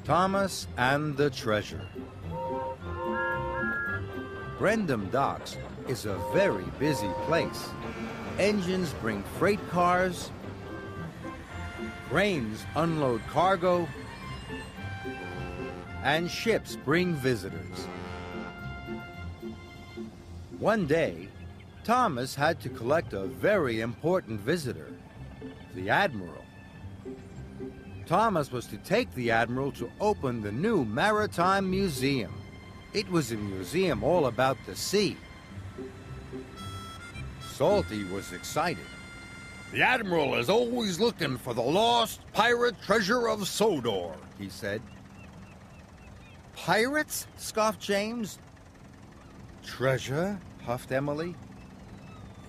Thomas and the Treasure. Brendam Docks is a very busy place. Engines bring freight cars, cranes unload cargo, and ships bring visitors. One day, Thomas had to collect a very important visitor, the Admiral. Thomas was to take the Admiral to open the new Maritime Museum. It was a museum all about the sea. Salty was excited. The Admiral is always looking for the lost pirate treasure of Sodor, he said. Pirates? Scoffed James. Treasure? Huffed Emily.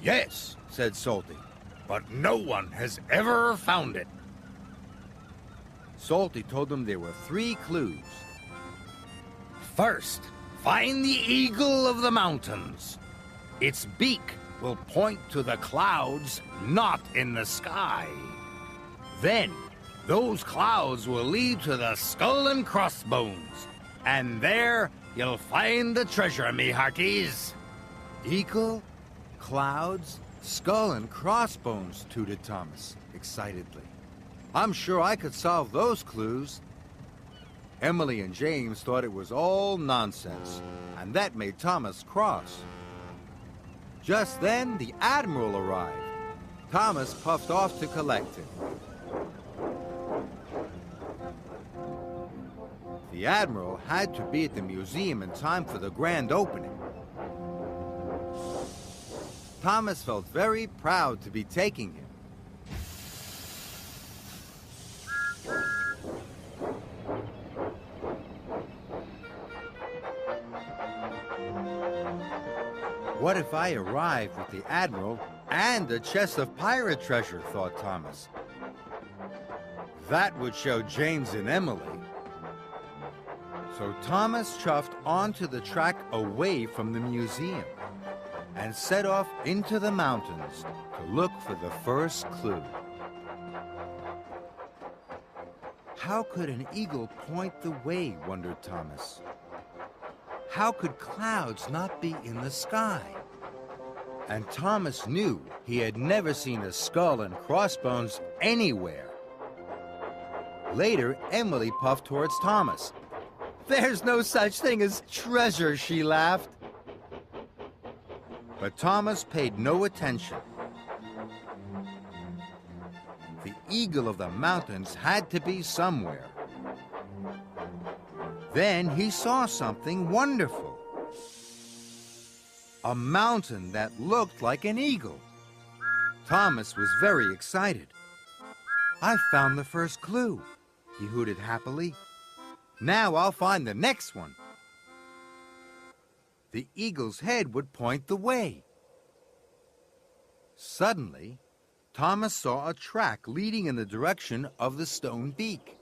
Yes, said Salty. but no one has ever found it. Salty told them there were 3 clues. First, find the eagle of the mountains. Its beak will point to the clouds, not in the sky. Then, those clouds will lead to the skull and crossbones. And there, you'll find the treasure, me hearties. Eagle, clouds, skull and crossbones, tooted Thomas excitedly. I'm sure I could solve those clues. Emily and James thought it was all nonsense, and that made Thomas cross. Just then, the Admiral arrived. Thomas puffed off to collect him. The Admiral had to be at the museum in time for the grand opening. Thomas felt very proud to be taking him. What if I arrived with the Admiral and a chest of pirate treasure, thought Thomas. That would show James and Emily. So Thomas chuffed onto the track away from the museum and set off into the mountains to look for the first clue. How could an eagle point the way, wondered Thomas. How could clouds not be in the sky? And Thomas knew he had never seen a skull and crossbones anywhere. Later, Emily puffed towards Thomas. There's no such thing as treasure, she laughed. But Thomas paid no attention. The eagle of the mountains had to be somewhere. Then he saw something wonderful. A mountain that looked like an eagle. Thomas was very excited. I found the first clue, he hooted happily. Now I'll find the next one. The eagle's head would point the way. Suddenly, Thomas saw a track leading in the direction of the stone beak.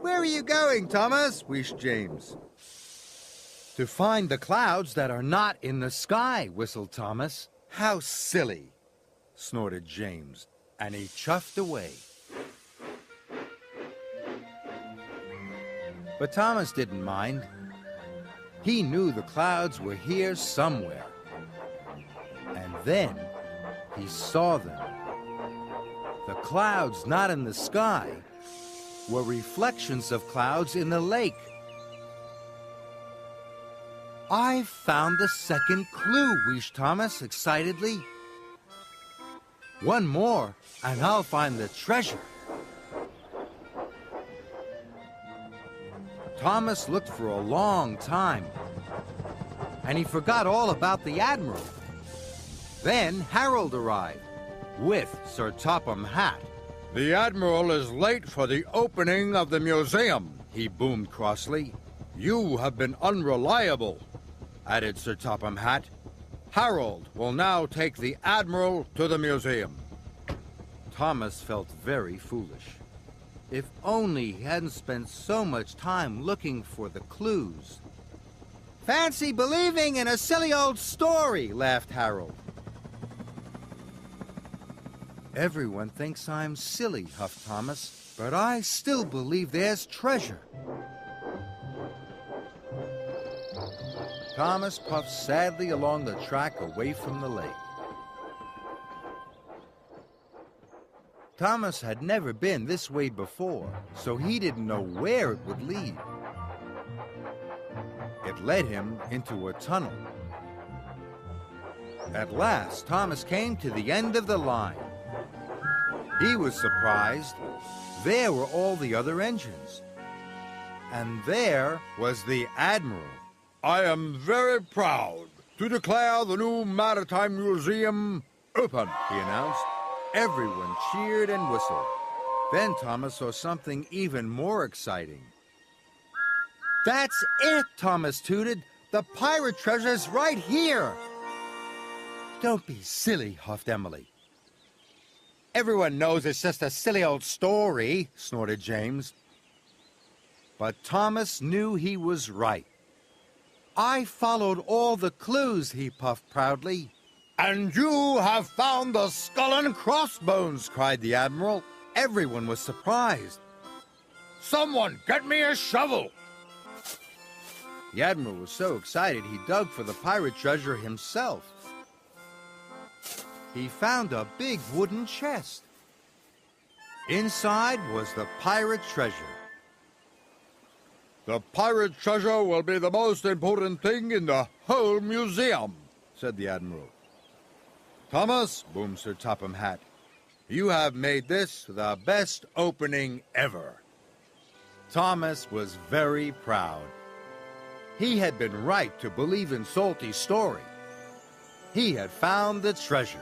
Where are you going, Thomas? Wished James. To find the clouds that are not in the sky, whistled Thomas. How silly, snorted James, and he chuffed away. But Thomas didn't mind. He knew the clouds were here somewhere. And then he saw them. The clouds not in the sky were reflections of clouds in the lake. I found the second clue, wished Thomas excitedly. One more, and I'll find the treasure. Thomas looked for a long time, and he forgot all about the Admiral. Then Harold arrived, with Sir Topham Hatt. The Admiral is late for the opening of the museum, He boomed crossly. You have been unreliable, Added Sir Topham Hatt. Harold will now take the Admiral to the museum. Thomas felt very foolish. If only he hadn't spent so much time looking for the clues. Fancy believing in a silly old story, laughed Harold. Everyone thinks I'm silly, huffed Thomas. but I still believe there's treasure. Thomas puffed sadly along the track away from the lake. Thomas had never been this way before, so he didn't know where it would lead. It led him into a tunnel. At last, Thomas came to the end of the line. He was surprised. There were all the other engines. And there was the Admiral. I am very proud to declare the new Maritime Museum open, he announced. Everyone cheered and whistled. Then Thomas saw something even more exciting. That's it, Thomas tooted. The pirate treasure's right here. Don't be silly, huffed Emily. Everyone knows it's just a silly old story, snorted James. But Thomas knew he was right. I followed all the clues, he puffed proudly. And you have found the skull and Crossbones, cried the Admiral. Everyone was surprised. Someone get me a shovel! The Admiral was so excited he dug for the pirate treasure himself. He found a big wooden chest. Inside was the pirate treasure. The pirate treasure will be the most important thing in the whole museum, said the Admiral. Thomas, boomed Sir Topham Hatt, you have made this the best opening ever. Thomas was very proud. He had been right to believe in Salty's story. He had found the treasure.